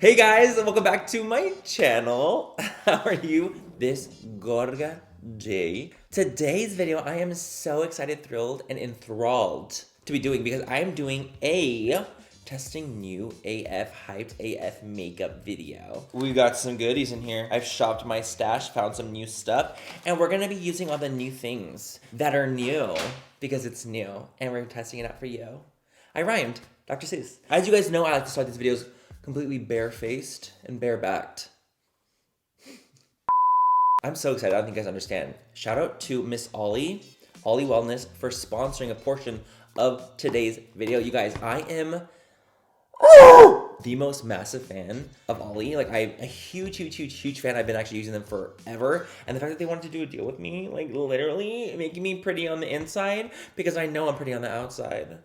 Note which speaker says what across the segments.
Speaker 1: Hey guys, welcome back to my channel. How are you this gorga day? Today's video, I am so excited, thrilled, and enthralled to be doing because I am doing a testing new AF hyped AF makeup video. We got some goodies in here. I've shopped my stash, found some new stuff, and we're gonna be using all the new things that are new because it's new, and we're testing it out for you. I rhymed, Dr. Seuss. As you guys know, I like to start these videos completely bare-faced and bare-backed. I'm so excited, I don't think you guys understand. Shout out to Miss OLLY Wellness for sponsoring a portion of today's video. You guys, I am the most massive fan of OLLY. Like, I'm a huge fan. I've been actually using them forever. And the fact that they wanted to do a deal with me, like literally making me pretty on the inside because I know I'm pretty on the outside.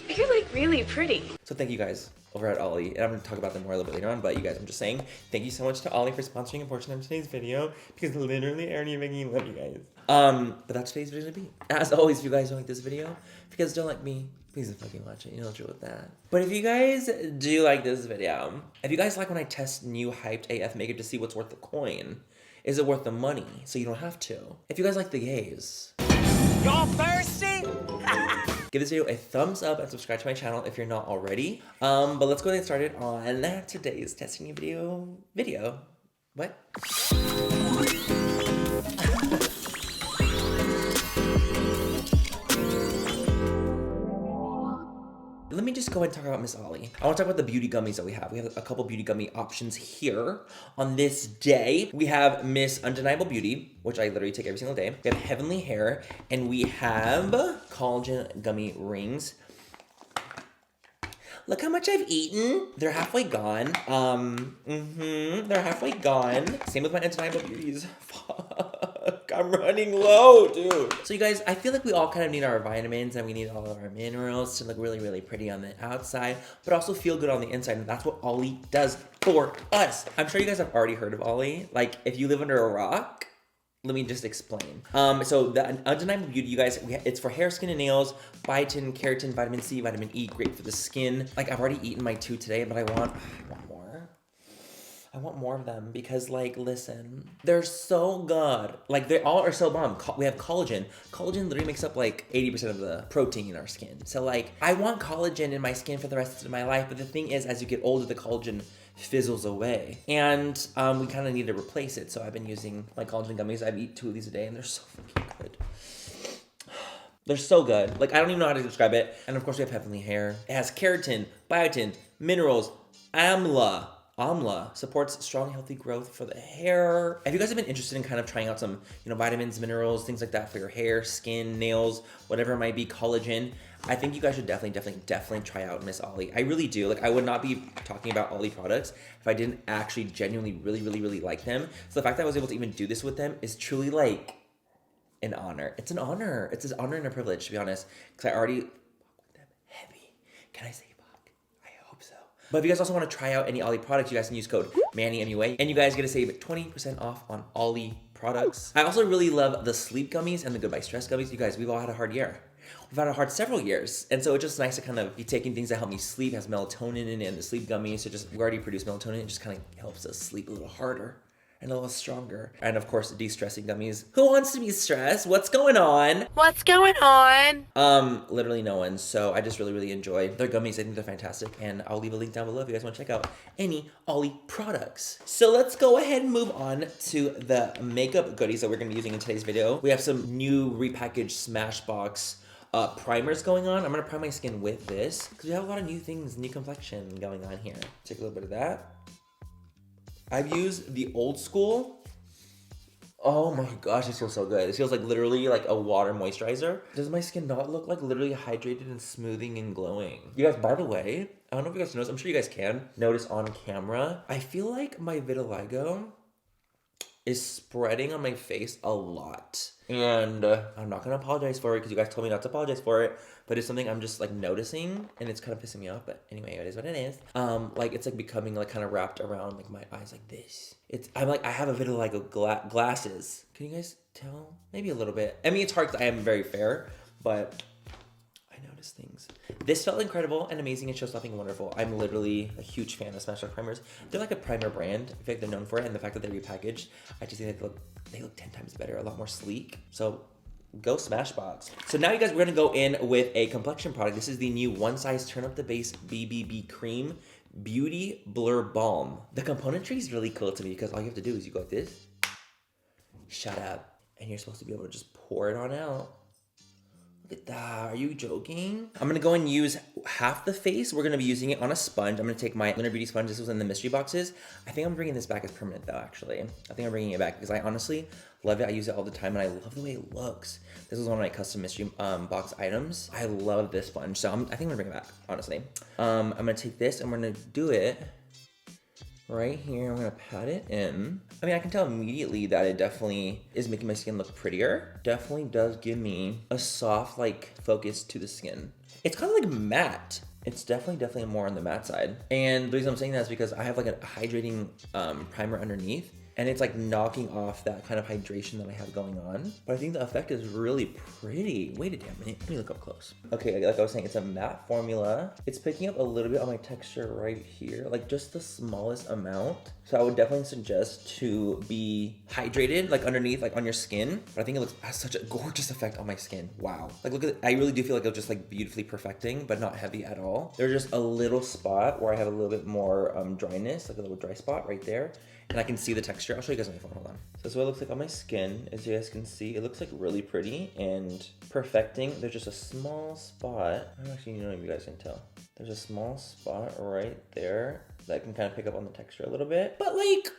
Speaker 2: You're like really pretty.
Speaker 1: So thank you guys over at OLLY, and I'm going to talk about them more a little bit later on, but you guys, I'm just saying, thank you so much to OLLY for sponsoring a portion of today's video, because literally, I already making love you guys. But that's today's video to be. As always, if you guys don't like this video, if you guys don't like me, please don't fucking watch it, you know the drill with that. But if you guys do like this video, if you guys like when I test new hyped AF makeup to see what's worth the coin, is it worth the money, so you don't have to? If you guys like the gays,
Speaker 3: y'all thirsty?
Speaker 1: give this video a thumbs up and subscribe to my channel if you're not already. But let's go ahead and get started on today's testing video. What? Let me just go ahead and talk about Miss OLLY. I want to talk about the beauty gummies that we have. We have a couple beauty gummy options here on this day. We have Miss Undeniable Beauty, which I literally take every single day. We have Heavenly Hair, and we have collagen gummy rings. Look how much I've eaten. They're halfway gone. They're halfway gone. Same with my Undeniable Beauties. Fuck, I'm running low, dude. So you guys, I feel like we all kind of need our vitamins and we need all of our minerals to look really pretty on the outside, but also feel good on the inside, and that's what OLLY does for us. I'm sure you guys have already heard of OLLY. Like, if you live under a rock, let me just explain. So the Undeniable Beauty, you guys, it's for hair, skin, and nails. Biotin, keratin, vitamin C, vitamin E, great for the skin. Like, I've already eaten my 2 today, but I want more. I want more of them because, like, listen, they're so good. Like, they all are so bomb. We have collagen. Collagen literally makes up like 80% of the protein in our skin. So, like, I want collagen in my skin for the rest of my life. But the thing is, as you get older, the collagen fizzles away, and we kind of need to replace it. So I've been using my collagen gummies. I eat 2 of these a day, and they're so fucking good. They're so good. Like, I don't even know how to describe it. And of course, we have Heavenly Hair. It has keratin, biotin, minerals, amla. Amla supports strong, healthy growth for the hair. If you guys have been interested in kind of trying out some, vitamins, minerals, things like that for your hair, skin, nails, whatever it might be, collagen, I think you guys should definitely try out Miss OLLY. I really do. Like, I would not be talking about OLLY products if I didn't actually genuinely really like them. So the fact that I was able to even do this with them is truly like an honor. It's an honor. It's an honor and a privilege, to be honest, because I already fuck with them heavy. Can I say fuck? I hope so. But if you guys also want to try out any OLLY products, you guys can use code MannyMua, and you guys get to save 20% off on OLLY products. I also really love the sleep gummies and the Goodbye Stress gummies. You guys, we've all had a hard year. We've had a hard several years, and so it's just nice to kind of be taking things that help me sleep. It has melatonin in it, and the sleep gummies, so we already produce melatonin. It just kind of helps us sleep a little harder and a little stronger. And of course, de-stressing gummies. Who wants to be stressed? What's going on?
Speaker 2: What's going on?
Speaker 1: Literally no one. So I just really enjoy their gummies. I think they're fantastic, and I'll leave a link down below if you guys want to check out any OLLY products. So let's go ahead and move on to the makeup goodies that we're going to be using in today's video. We have some new repackaged Smashbox primers going on. I'm gonna prime my skin with this because we have a lot of new things, new complexion going on here. Take a little bit of that. I've used the old school. Oh my gosh, it feels so good. It feels like literally like a water moisturizer. Does my skin not look like literally hydrated and smoothing and glowing? You guys, by the way, I don't know if you guys notice, I'm sure you guys can notice on camera, I feel like my vitiligo is spreading on my face a lot. And I'm not gonna apologize for it because you guys told me not to apologize for it, but it's something I'm just like noticing, and it's kind of pissing me off. But anyway, it is what it is. Like, it's like becoming like kind of wrapped around like my eyes like this. I'm like, I have a vitiligo glasses. Can you guys tell? Maybe a little bit. I mean, it's hard because I am very fair, but I noticed best things. This felt incredible and amazing and show stopping wonderful. I'm literally a huge fan of Smashbox primers. They're like a primer brand. I feel like they're known for it, and the fact that they're repackaged, I just think they look 10 times better, a lot more sleek. So go Smashbox. So now you guys, we're gonna go in with a complexion product. This is the new One Size Turn Up the Base BBB Cream Beauty Blur Balm. The componentry is really cool to me because all you have to do is you go like this, shut up, and you're supposed to be able to just pour it on out. Look at that, are you joking? I'm gonna go and use half the face. We're gonna be using it on a sponge. I'm gonna take my Lunar Beauty sponge. This was in the mystery boxes. I think I'm bringing this back as permanent though, actually. I think I'm bringing it back because I honestly love it. I use it all the time and I love the way it looks. This was one of my custom mystery box items. I love this sponge, so I think I'm gonna bring it back, honestly. I'm gonna take this and we're gonna do it right here. I'm gonna pat it in. I mean, I can tell immediately that it definitely is making my skin look prettier. Definitely does give me a soft, like, focus to the skin. It's kind of like matte. It's definitely more on the matte side. And the reason I'm saying that is because I have like a hydrating primer underneath, and it's like knocking off that kind of hydration that I have going on. But I think the effect is really pretty. Wait a damn minute, let me look up close. Okay, like I was saying, it's a matte formula. It's picking up a little bit on my texture right here, like just the smallest amount. So I would definitely suggest to be hydrated, like underneath, like on your skin. But I think it has such a gorgeous effect on my skin. Wow. Like look at it. I really do feel like it's just like beautifully perfecting, but not heavy at all. There's just a little spot where I have a little bit more dryness, like a little dry spot right there. And I can see the texture. I'll show you guys on my phone, hold on. So this is what it looks like on my skin. As you guys can see, it looks like really pretty and perfecting. There's just a small spot. I don't actually know if you guys can tell. There's a small spot right there that can kind of pick up on the texture a little bit. But like,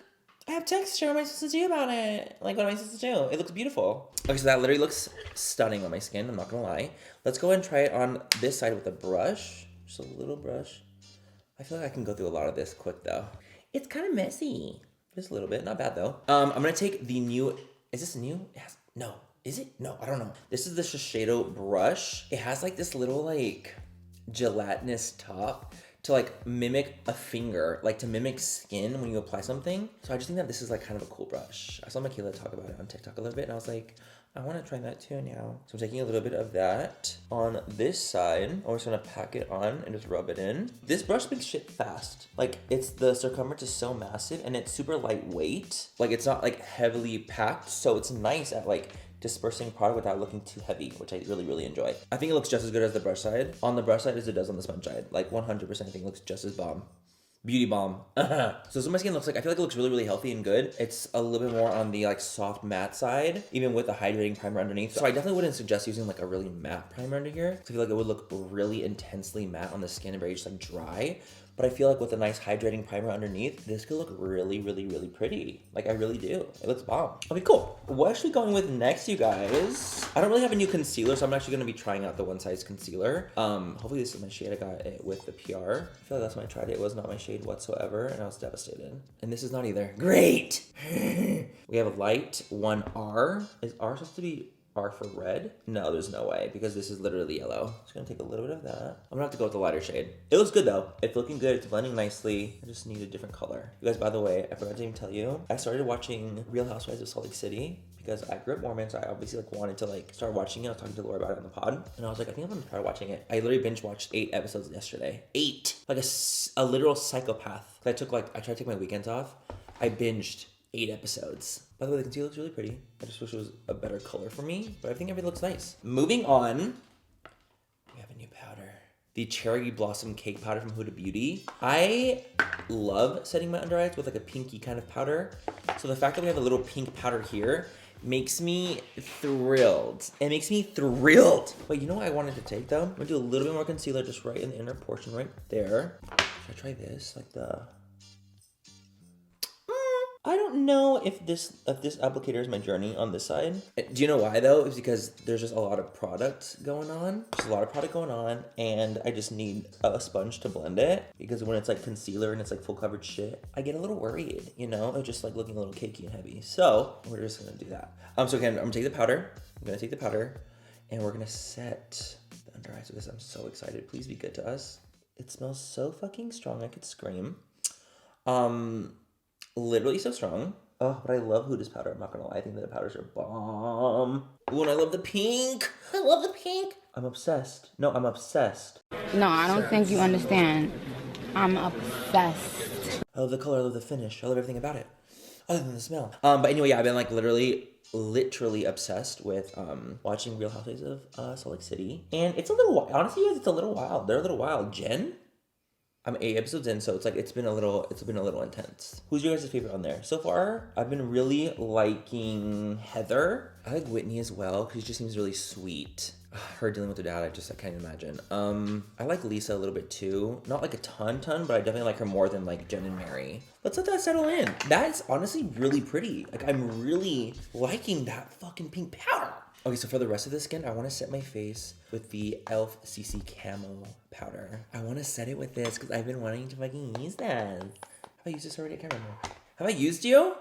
Speaker 1: I have texture, what am I supposed to do about it? Like, what am I supposed to do? It looks beautiful. Okay, so that literally looks stunning on my skin, I'm not gonna lie. Let's go ahead and try it on this side with a brush. Just a little brush. I feel like I can go through a lot of this quick though. It's kind of messy. Just a little bit, not bad though. I'm gonna take the new, is this new? It has, no, is it? No, I don't know. This is the Shiseido brush. It has like this little like gelatinous top to like mimic a finger, like to mimic skin when you apply something. So I just think that this is like kind of a cool brush. I saw Michaela talk about it on TikTok a little bit and I was like, I want to try that too now. So I'm taking a little bit of that on this side. I'm just gonna pack it on and just rub it in. This brush makes shit fast. Like the circumference is so massive and it's super lightweight. Like it's not like heavily packed. So it's nice at like dispersing product without looking too heavy, which I really, really enjoy. I think it looks just as good as the brush side. On the brush side as it does on the sponge side. Like 100% I think it looks just as bomb. Beauty bomb. So this is what my skin looks like. I feel like it looks really, really healthy and good. It's a little bit more on the like soft matte side, even with the hydrating primer underneath. So I definitely wouldn't suggest using like a really matte primer under here. I feel like it would look really intensely matte on the skin and very just like dry. But I feel like with a nice hydrating primer underneath, this could look really, really, really pretty. Like I really do. It looks bomb. Okay, cool. What should we go in with next, you guys? I don't really have a new concealer, so I'm actually gonna be trying out the One Size concealer. Hopefully this is my shade. I got it with the PR. I feel like that's when I tried it. It was not my shade whatsoever, and I was devastated. And this is not either. Great! We have a light 1R. Is R supposed to be R for red? No, there's no way, because this is literally yellow. Just gonna take a little bit of that. I'm gonna have to go with the lighter shade. It looks good though. It's looking good, it's blending nicely. I just need a different color. You guys, by the way, I forgot to even tell you, I started watching Real Housewives of Salt Lake City because I grew up Mormon, so I obviously like wanted to like start watching it. I was talking to Laura about it on the pod, and I was like, I think I'm gonna try watching it. I literally binge watched 8 episodes yesterday. 8! Like a literal psychopath. I tried to take my weekends off. I binged 8 episodes. By the way, the concealer looks really pretty. I just wish it was a better color for me, but I think everything looks nice. Moving on, we have a new powder. The Cherry Blossom Cake Powder from Huda Beauty. I love setting my under eyes with like a pinky kind of powder. So the fact that we have a little pink powder here makes me thrilled. It makes me thrilled. Wait, you know what I wanted to take though? I'm gonna do a little bit more concealer just right in the inner portion right there. Should I try this? Like the... I don't know if this applicator is my journey on this side. Do you know why though? It's because there's just a lot of product going on. There's a lot of product going on and I just need a sponge to blend it, because when it's like concealer and it's like full coverage shit, I get a little worried, you know? It's just like looking a little cakey and heavy. So we're just gonna do that. So again, I'm gonna take the powder. And we're gonna set the under eyes with this. I'm so excited. Please be good to us. It smells so fucking strong, I could scream. Literally so strong. Oh, but I love Huda's powder. I'm not gonna lie. I think that the powders are bomb. Ooh, and I love the pink. I love the pink. I'm obsessed. No, I'm obsessed.
Speaker 4: No, I don't think you understand. I'm obsessed.
Speaker 1: I love the color. I love the finish. I love everything about it. Other than the smell. But anyway, yeah, I've been like literally obsessed with watching Real Housewives of Salt Lake City. And it's a little, honestly, guys, it's a little wild. They're a little wild. Jen, I'm 8 episodes in, so it's like it's been a little intense. Who's your guys' favorite on there? So far, I've been really liking Heather. I like Whitney as well, because she just seems really sweet. Her dealing with her dad, I can't imagine. I like Lisa a little bit too. Not like a ton, but I definitely like her more than like Jen and Mary. Let's let that settle in. That's honestly really pretty. Like, I'm really liking that fucking pink powder. Okay, so for the rest of the skin, I want to set my face with the e.l.f. CC Camo powder. I want to set it with this because I've been wanting to fucking use that. Have I used this already? I can't remember. Have I used you?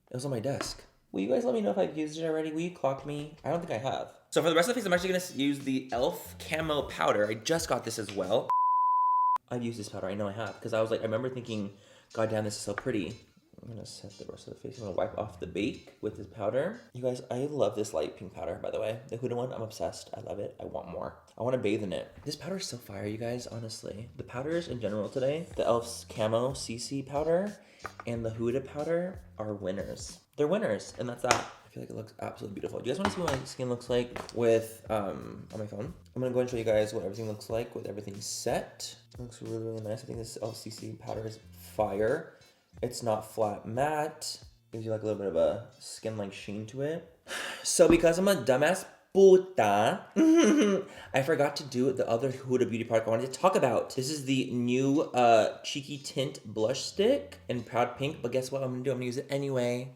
Speaker 1: It was on my desk. Will you guys let me know if I've used it already? Will you clock me? I don't think I have. So for the rest of the face, I'm actually going to use the e.l.f. Camo powder. I just got this as well. I've used this powder. I know I have. Because I was like, I remember thinking, God damn, this is so pretty. I'm going to set the rest of the face. I'm going to wipe off the bake with this powder. You guys, I love this light pink powder, by the way. The Huda one, I'm obsessed. I love it. I want more. I want to bathe in it. This powder is so fire, you guys, honestly. The powders in general today, the e.l.f.'s Camo CC powder and the Huda powder are winners. They're winners, and that's that. I feel like it looks absolutely beautiful. Do you guys want to see what my skin looks like with, on my phone? I'm going to go and show you guys what everything looks like with everything set. It looks really, really nice. I think this LCC powder is fire. It's not flat matte. Gives you like a little bit of a skin-like sheen to it. So because I'm a dumbass puta, I forgot to do the other Huda Beauty product I wanted to talk about. This is the new Cheeky Tint Blush Stick in Proud Pink. But guess what I'm going to do? I'm going to use it anyway.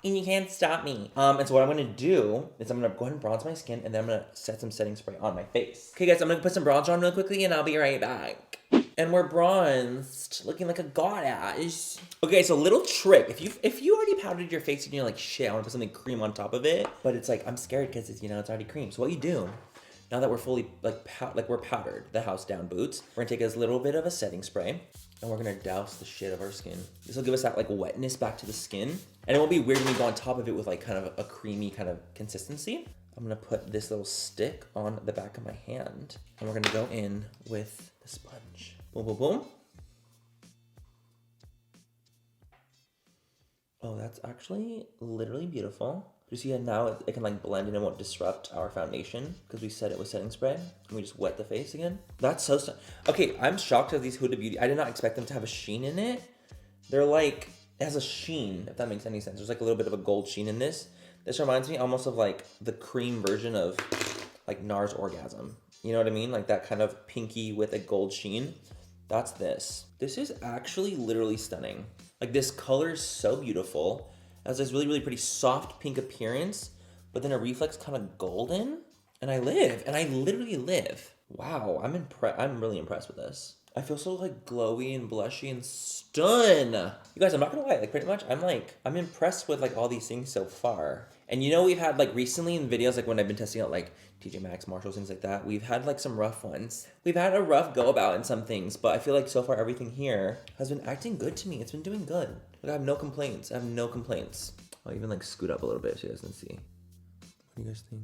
Speaker 1: And you can't stop me. And so what I'm going to do is I'm going to go ahead and bronze my skin. And then I'm going to set some setting spray on my face. Okay, guys, I'm going to put some bronzer on real quickly. And I'll be right back. And we're bronzed, looking like a goddess. Okay, so little trick. If you already powdered your face and you're like, shit, I want to put something cream on top of it. But it's like, I'm scared because it's, it's already cream. So what you do, now that we're fully, we're powdered, the house down boots, we're going to take a little bit of a setting spray. And we're going to douse the shit of our skin. This will give us that like wetness back to the skin. And it won't be weird when we go on top of it with like kind of a creamy kind of consistency. I'm going to put this little stick on the back of my hand. And we're going to go in with the sponge. Boom, boom, boom. Oh, that's actually literally beautiful. You see how now it can like blend in and won't disrupt our foundation because we set it with setting spray and we just wet the face again. That's so okay, I'm shocked at these Huda Beauty. I did not expect them to have a sheen in it. They're like, it has a sheen, if that makes any sense. There's like a little bit of a gold sheen in this. This reminds me almost of like the cream version of like NARS Orgasm. You know what I mean? Like that kind of pinky with a gold sheen. That's this. This is actually literally stunning. Like this color is so beautiful. It has this really, really pretty soft pink appearance, but then a reflex kind of golden. And I literally live. Wow, I'm really impressed with this. I feel so like glowy and blushy and stun. You guys, I'm not gonna lie, like pretty much I'm impressed with like all these things so far. And we've had like recently in videos, like when I've been testing out like TJ Maxx, Marshalls, things like that, we've had like some rough ones. We've had a rough go about in some things, but I feel like so far everything here has been acting good to me. It's been doing good. Like I have no complaints. I'll even like scoot up a little bit so you guys can see. What do you guys think?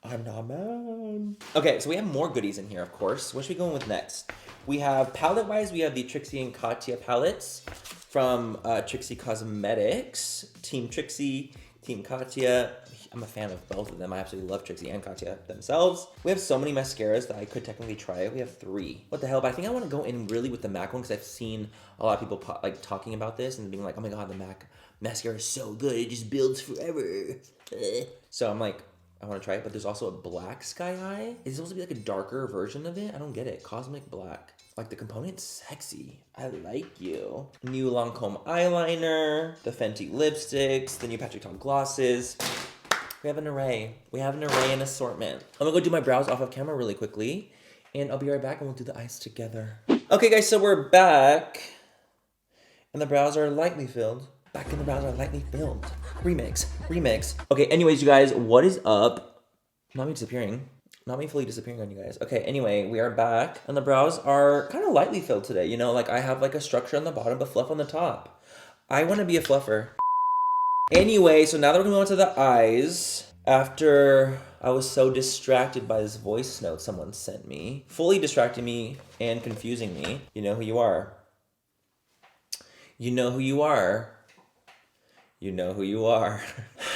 Speaker 1: I'm not mad. Okay, so we have more goodies in here, of course. What should we go in with next? We have palette-wise, we have the Trixie and Katya palettes from Trixie Cosmetics. Team Trixie, Team Katya. I'm a fan of both of them. I absolutely love Trixie and Katya themselves. We have so many mascaras that I could technically try. We have 3. What the hell? But I think I want to go in really with the MAC one because I've seen a lot of people like talking about this and being like, oh my god, the MAC mascara is so good. It just builds forever. So I'm like, I want to try it, but there's also a black Sky Eye. It's supposed to be like a darker version of it. I don't get it. Cosmic black. Like the component's sexy. I like you. New Lancome eyeliner, the Fenty lipsticks, the new Patrick Ta glosses. We have an array. And assortment. I'm gonna go do my brows off of camera really quickly, and I'll be right back and we'll do the eyes together. Okay guys, so we're back. And the brows are lightly filled. Remix. Okay, anyways, you guys, what is up? Not me disappearing. Not me fully disappearing on you guys. Okay, anyway, we are back. And the brows are kind of lightly filled today. Like I have like a structure on the bottom, but fluff on the top. I want to be a fluffer. Anyway, so now that we're gonna go into the eyes, after I was so distracted by this voice note someone sent me, fully distracting me and confusing me. You know who you are. You know who you are. You know who you are.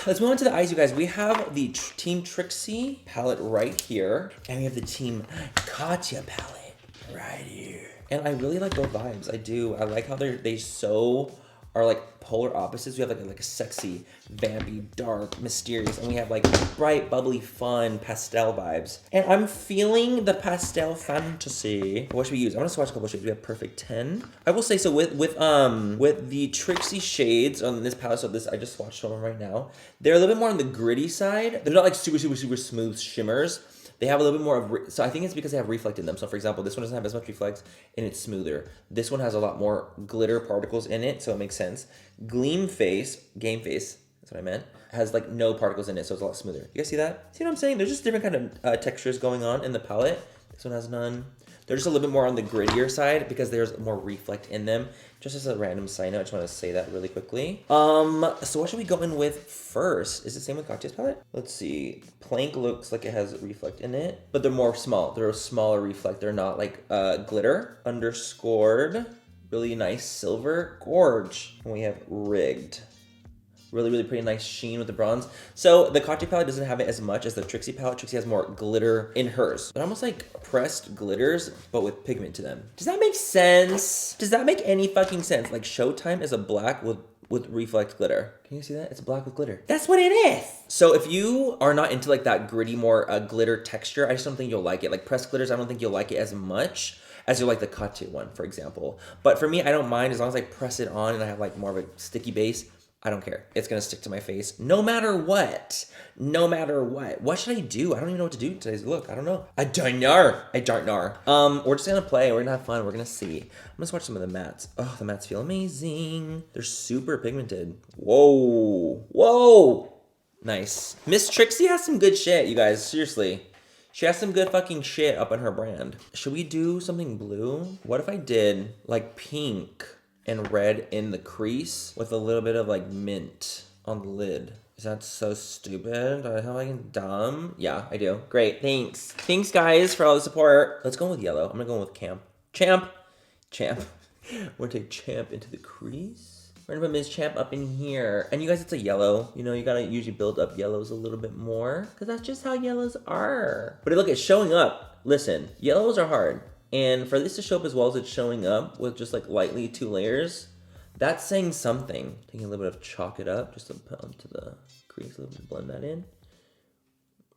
Speaker 1: Let's move on to the eyes, you guys. We have the Team Trixie palette right here, and we have the Team Katya palette right here. And I really like both vibes. I do. I like how they so are like polar opposites. We have like a sexy, vampy, dark, mysterious, and we have like bright, bubbly, fun pastel vibes. And I'm feeling the pastel fantasy. What should we use? I want to swatch a couple shades. We have Perfect 10. I will say, so with the Trixie shades on this palette, so this I just swatched one right now. They're a little bit more on the gritty side. They're not like super, super, super smooth shimmers. They have a little bit more of, so I think it's because they have reflect in them. So for example, this one doesn't have as much reflex and it's smoother. This one has a lot more glitter particles in it, so it makes sense. Game Face, that's what I meant, has like no particles in it, so it's a lot smoother. You guys see that? See what I'm saying? There's just different kind of textures going on in the palette. This one has none. They're just a little bit more on the grittier side because there's more reflect in them. Just as a random side note, I just want to say that really quickly. So what should we go in with first? Is it the same with Katya's palette? Let's see. Plank looks like it has reflect in it, but they're more small. They're a smaller reflect. They're not like glitter. Underscored. Really nice silver. Gorge. And we have Rigged. Really, really pretty nice sheen with the bronze. So the Katya palette doesn't have it as much as the Trixie palette. Trixie has more glitter in hers. They're almost like pressed glitters, but with pigment to them. Does that make sense? Does that make any fucking sense? Like Showtime is a black with reflect glitter. Can you see that? It's black with glitter. That's what it is. So if you are not into like that gritty, more glitter texture, I just don't think you'll like it. Like pressed glitters, I don't think you'll like it as much as you like the Katya one, for example. But for me, I don't mind as long as I press it on and I have like more of a sticky base. I don't care. It's gonna stick to my face no matter what. No matter what. What should I do? I don't even know what to do today's look. I don't know. I don't know. We're just gonna play. We're gonna have fun. We're gonna see. I'm gonna swatch some of the mattes. Oh, the mattes feel amazing. They're super pigmented. Whoa. Whoa. Nice. Miss Trixie has some good shit, you guys. Seriously. She has some good fucking shit up on her brand. Should we do something blue? What if I did like pink and red in the crease with a little bit of like mint on the lid? Is that so stupid? Do I have like dumb? Yeah, I do. Great, thanks. Thanks guys for all the support. Let's go with yellow. I'm gonna go with Champ. We're gonna take Champ into the crease. We're gonna put Ms. Champ up in here. And you guys, it's a yellow. You know, you gotta usually build up yellows a little bit more because that's just how yellows are. But look, it's showing up. Listen, yellows are hard. And for this to show up as well as it's showing up with just like lightly 2 layers, that's saying something. Taking a little bit of Chalk It Up just to put onto the crease, a little bit, blend that in.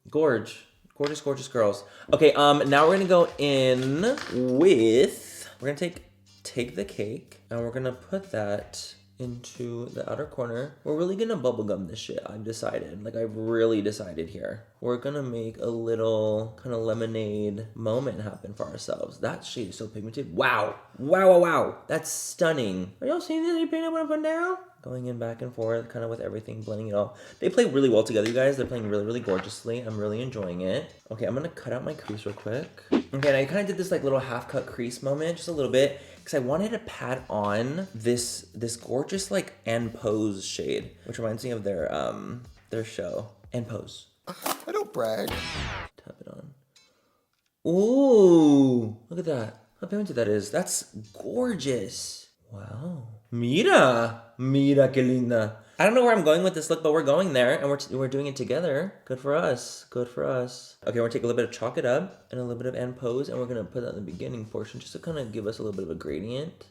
Speaker 1: Gorgeous, gorgeous girls. Okay, now we're gonna go in with, we're gonna take the cake and we're gonna put that into the outer corner. We're really gonna bubblegum this shit, I've decided. Like, I've really decided here. We're gonna make a little kind of lemonade moment happen for ourselves. That shade is so pigmented. Wow. Wow. That's stunning. Are y'all seeing this? Are you picking up what I'm putting down? Going in back and forth, kind of with everything, blending it all. They play really well together, you guys. They're playing really, really gorgeously. I'm really enjoying it. Okay, I'm gonna cut out my crease real quick. Okay, and I kind of did this like little half cut crease moment, just a little bit, because I wanted to pat on this gorgeous like And Pose shade, which reminds me of their show. And Pose.
Speaker 5: I don't brag.
Speaker 1: Tap it on. Ooh, look at that. How pigmented that is. That's gorgeous. Wow. Mira que linda. I don't know where I'm going with this look, but we're going there, and we're doing it together. Good for us. Good for us. Okay, we're gonna take a little bit of Chalk It Up and a little bit of And Pose, and we're gonna put that in the beginning portion just to kind of give us a little bit of a gradient,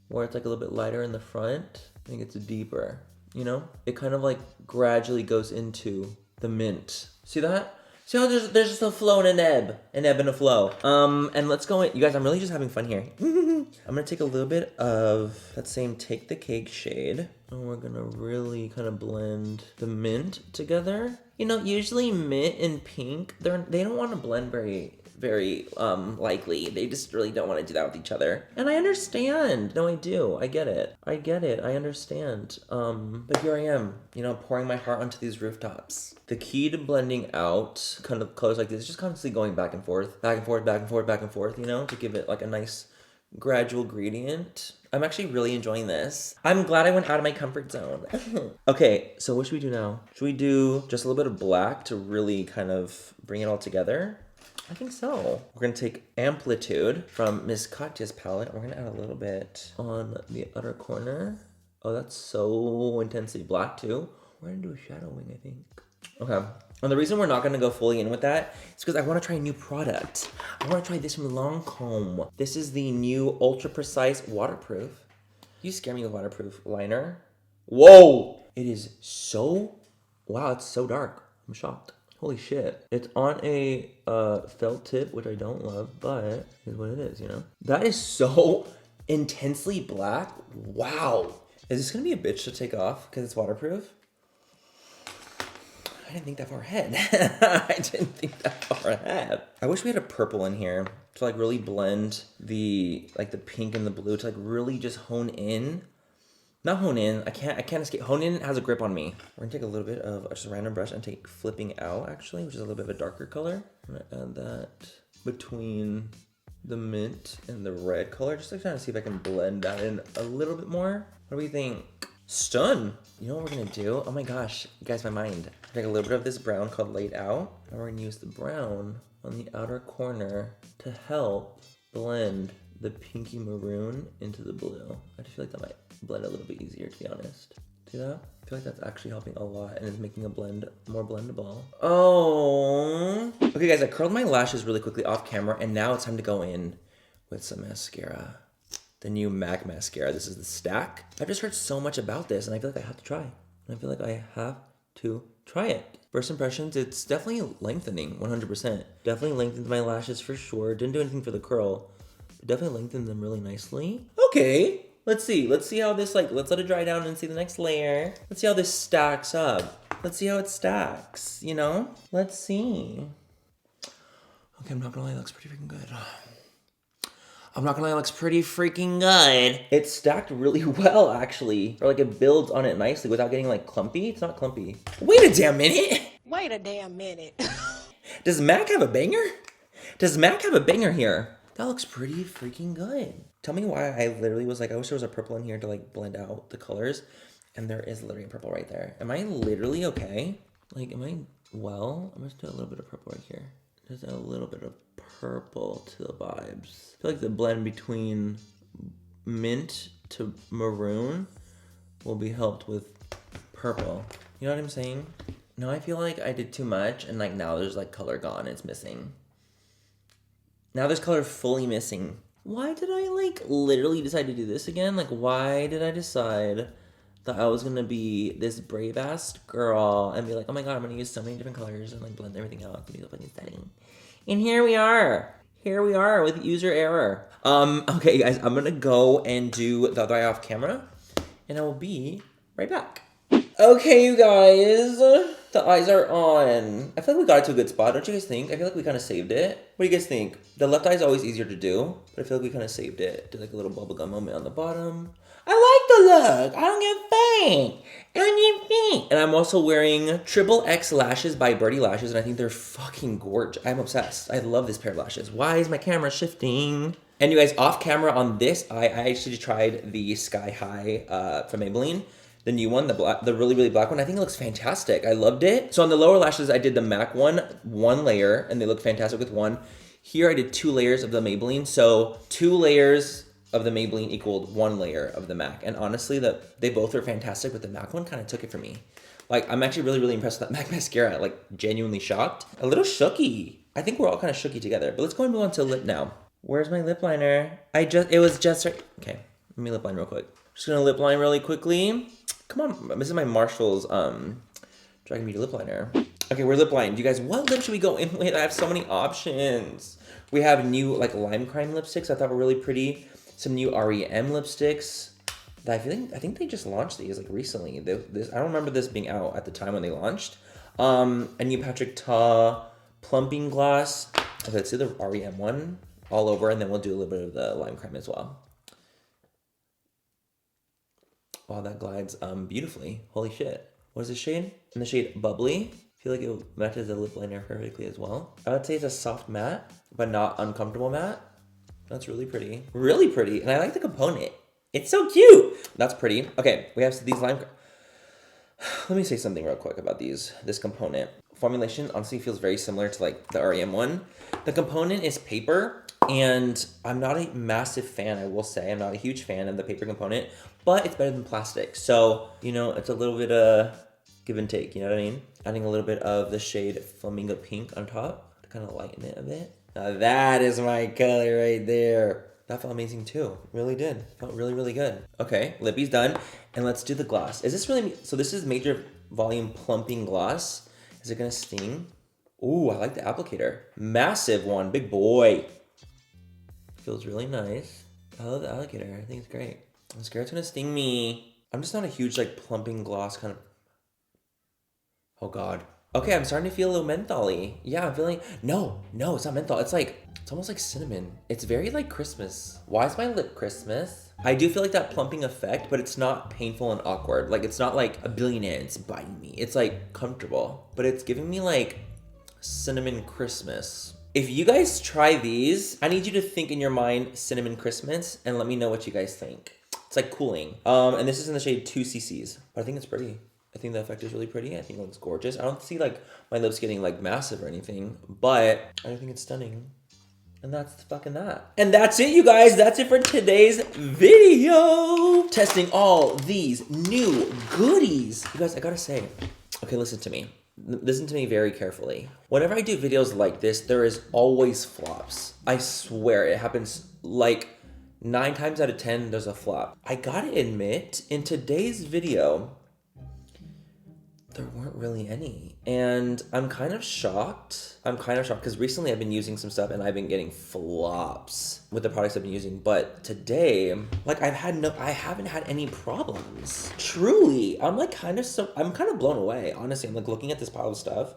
Speaker 1: where it's like a little bit lighter in the front. I think it's deeper. You know, it kind of like gradually goes into the mint. See that? See how there's just a flow and an ebb and a flow. And let's go in. You guys, I'm really just having fun here. I'm gonna take a little bit of that same Take the Cake shade, and we're gonna really kind of blend the mint together. You know, usually mint and pink, they don't want to blend very likely. They just really don't want to do that with each other. And I understand. No, I do. I get it. I understand. But here I am, you know, pouring my heart onto these rooftops. The key to blending out kind of colors like this is just constantly going back and forth, you know, to give it like a nice gradual gradient. I'm actually really enjoying this. I'm glad I went out of my comfort zone. Okay, so what should we do now? Should we do just a little bit of black to really kind of bring it all together? I think so. We're gonna take Amplitude from Miss Katya's palette. We're gonna add a little bit on the outer corner. Oh, that's so intensely black too. We're gonna do a shadow wing, I think. Okay. And the reason we're not gonna go fully in with that is because I wanna try a new product. I wanna try this from Lancome. This is the new Ultra Precise Waterproof. You scare me with waterproof liner. Whoa! It is so, wow, it's so dark. I'm shocked. Holy shit. It's on a felt tip, which I don't love, but is what it is, you know? That is so intensely black. Wow. Is this gonna be a bitch to take off because it's waterproof? I didn't think that far ahead. I didn't think that far ahead. I wish we had a purple in here to like really blend the pink and the blue to like really just hone in. Not hone in, I can't escape. Hone in has a grip on me. We're gonna take a little bit of just a random brush and take Flipping Out actually, which is a little bit of a darker color. I'm gonna add that between the mint and the red color, just to kind of see if I can blend that in a little bit more. What do we think? Stun! You know what we're gonna do? Oh my gosh, you guys, my mind. Take a little bit of this brown called Laid Out, and we're gonna use the brown on the outer corner to help blend the pinky maroon into the blue. I just feel like that might blend a little bit easier, to be honest. See that? I feel like that's actually helping a lot and is making a blend more blendable. Oh. Okay guys, I curled my lashes really quickly off camera, and now it's time to go in with some mascara. The new MAC mascara. This is the Stack. I've just heard so much about this, and I feel like I have to try. And I feel like I have to try it. First impressions, it's definitely lengthening, 100%. Definitely lengthened my lashes for sure. Didn't do anything for the curl. But definitely lengthened them really nicely. Okay, let's see. Let's see how this, let's let it dry down and see the next layer. Let's see how this stacks up. Let's see how it stacks, you know? Let's see. Okay, I'm not gonna lie, it looks pretty freaking good. I'm not gonna lie, it looks pretty freaking good. It's stacked really well, actually. Or it builds on it nicely without getting clumpy. It's not clumpy. Wait a damn minute.
Speaker 3: Wait a damn minute.
Speaker 1: Does MAC have a banger? Does MAC have a banger here? That looks pretty freaking good. Tell me why I literally was I wish there was a purple in here to blend out the colors. And there is literally a purple right there. Am I literally okay? Am I well? I'm just doing a little bit of purple right here. Just a little bit of purple to the vibes. I feel like the blend between mint to maroon will be helped with purple. You know what I'm saying? Now I feel like I did too much, and now there's color gone. It's missing. Now there's color fully missing. Why did I literally decide to do this again? Why did I decide that I was gonna be this brave ass girl and be oh my god, I'm gonna use so many different colors and blend everything out to be a fucking setting. And here we are. Here we are with user error. Okay guys, I'm gonna go and do the other eye off camera, and I will be right back. Okay, you guys, the eyes are on. I feel like we got it to a good spot, don't you guys think? I feel like we kind of saved it. What do you guys think? The left eye is always easier to do, but I feel like we kind of saved it. Did a little bubblegum moment on the bottom. I like the look. I don't get faint. I don't get faint. And I'm also wearing Triple X lashes by Birdie Lashes, and I think they're fucking gorgeous. I'm obsessed. I love this pair of lashes. Why is my camera shifting? And you guys, off camera on this eye, I actually tried the Sky High from Maybelline. The new one, the really, really black one. I think it looks fantastic. I loved it. So on the lower lashes, I did the MAC one layer, and they look fantastic with one. Here I did 2 layers of the Maybelline. So 2 layers of the Maybelline equaled 1 layer of the MAC. And honestly, they both are fantastic, but the MAC one kind of took it from me. I'm actually really, really impressed with that MAC mascara. Genuinely shocked. A little shooky. I think we're all kind of shooky together. But let's go and move on to lip now. Where's my lip liner? It was just right. Okay, let me lip line real quick. Just gonna lip line really quickly. Come on, this is my Marshall's Dragon Beauty lip liner. Okay, we're lip lined. You guys, what lip should we go in with? I have so many options. We have new lime crime lipsticks I thought were really pretty. Some new REM lipsticks. I think they just launched these recently. I don't remember this being out at the time when they launched. A new Patrick Ta plumping gloss. Okay, let's do the REM one all over, and then we'll do a little bit of the lime crime as well. Wow, that glides beautifully. Holy shit. What is this shade? In the shade Bubbly. I feel like it matches the lip liner perfectly as well. I would say it's a soft matte, but not uncomfortable matte. That's really pretty. Really pretty. And I like the component. It's so cute. That's pretty. Okay, we have these lime. Let me say something real quick about this component. Formulation honestly feels very similar to like the REM one. The component is paper, and I'm not a massive fan, I will say. I'm not a huge fan of the paper component, but it's better than plastic. So, you know, it's a little bit of give and take, you know what I mean? Adding a little bit of the shade Flamingo Pink on top to kind of lighten it a bit. Now that is my color right there. That felt amazing too. Really did. Felt really, really good. Okay, lippy's done. And let's do the gloss. Is this really, so this is major volume plumping gloss. Is it gonna sting? Ooh, I like the applicator. Massive one, big boy. Feels really nice. I love the applicator, I think it's great. I'm scared it's gonna sting me. I'm just not a huge like plumping gloss kind of, oh God. Okay, I'm starting to feel a little mentholy. Yeah, I'm feeling, no, it's not menthol. It's like, it's almost like cinnamon. It's very like Christmas. Why is my lip Christmas? I do feel like that plumping effect, but it's not painful and awkward. Like it's not like a billion ants biting me. It's like comfortable, but it's giving me like cinnamon Christmas. If you guys try these, I need you to think in your mind cinnamon Christmas and let me know what you guys think. It's like cooling. And this is in the shade 2ccs, but I think it's pretty. I think the effect is really pretty. I think it looks gorgeous. I don't see like my lips getting like massive or anything, but I think it's stunning. And that's fucking that. And that's it, you guys. That's it for today's video. Testing all these new goodies. You guys, I gotta say, okay, listen to me. Listen to me very carefully. Whenever I do videos like this, there is always flops. I swear it happens like 9 times out of 10, there's a flop. I gotta admit, in today's video, there weren't really any. And I'm kind of shocked. Because recently I've been using some stuff and I've been getting flops with the products I've been using. But today, like I haven't had any problems. Truly, I'm kind of blown away. Honestly, I'm like looking at this pile of stuff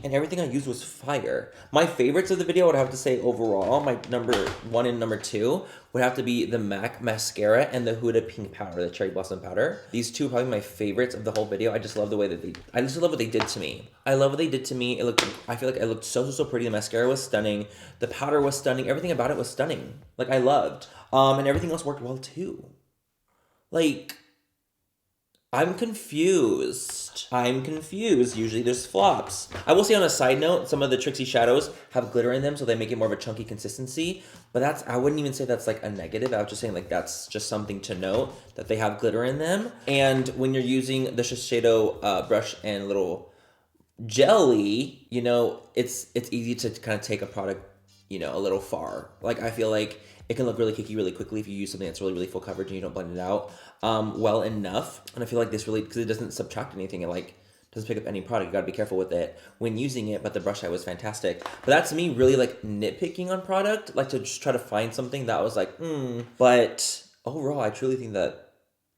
Speaker 1: and everything I used was fire. My favorites of the video, I would have to say overall, my number 1 and number 2 would have to be the MAC mascara and the Huda pink powder, the cherry blossom powder. These two are probably my favorites of the whole video. I just love the way that I just love what they did to me. I love what they did to me. I feel like it looked so pretty. The mascara was stunning. The powder was stunning. Everything about it was stunning. Like I loved. And everything else worked well too. Like, I'm confused. Usually there's flops. I will say on a side note, some of the Trixie shadows have glitter in them, so they make it more of a chunky consistency. But I wouldn't even say that's like a negative. I was just saying like that's just something to note, that they have glitter in them. And when you're using the Shiseido brush and little jelly, you know, it's easy to kind of take a product, you know, a little far. Like I feel like it can look really cakey really quickly if you use something that's really full coverage and you don't blend it out well enough. And I feel like this really, because it doesn't subtract anything, it like doesn't pick up any product. You gotta be careful with it when using it, but the brush side was fantastic. But that's me really like nitpicking on product, like to just try to find something that was like, But overall, I truly think that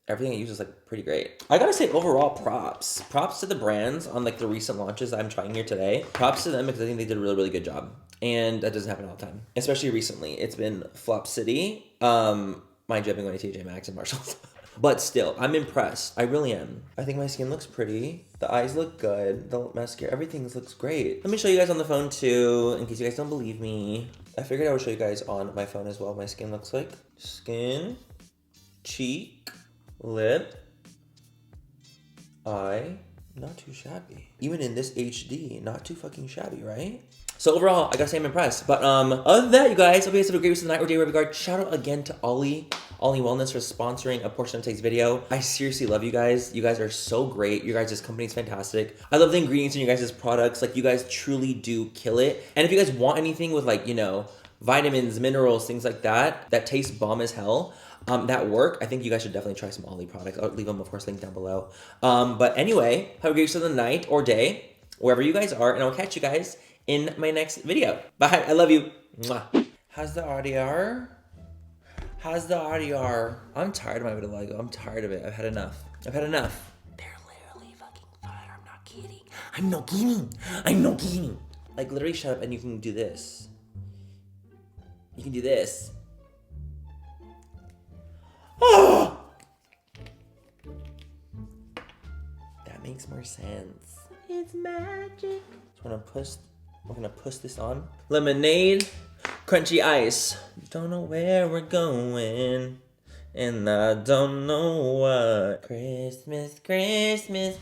Speaker 1: everything I use is like pretty great. I gotta say overall props. Props to the brands on like the recent launches that I'm trying here today. Props to them because I think they did a really good job. And that doesn't happen all the time. Especially recently. It's been Flop City. Mind you, I've been going to TJ Maxx and Marshalls. But still, I'm impressed. I really am. I think my skin looks pretty. The eyes look good. The mascara, everything looks great. Let me show you guys on the phone too, in case you guys don't believe me. I figured I would show you guys on my phone as well what my skin looks like. Skin, cheek, lip, eye. Not too shabby. Even in this HD, not too fucking shabby, right? So overall, I gotta say I'm impressed. But other than that, you guys, hope you guys have a great rest of the night or day wherever you are. Shout out again to OLLY Wellness for sponsoring a portion of today's video. I seriously love you guys. You guys are so great. You guys' company is fantastic. I love the ingredients in you guys' products. Like, you guys truly do kill it. And if you guys want anything with, like, you know, vitamins, minerals, things like that, that taste bomb as hell, that work, I think you guys should definitely try some OLLY products. I'll leave them, of course, linked down below. But anyway, have a great rest of the night or day, wherever you guys are, and I'll catch you guys in my next video. Bye. I love you. Mwah. How's the audio? I'm tired of my vitiligo. I'm tired of it. I've had enough. They're literally fucking fire. I'm not kidding. Like, literally shut up and you can do this. You can do this. Oh! That makes more sense. It's magic. So we're gonna push this on. Lemonade, Crunchy ice. Don't know where we're going. And I don't know what. Christmas, Christmas.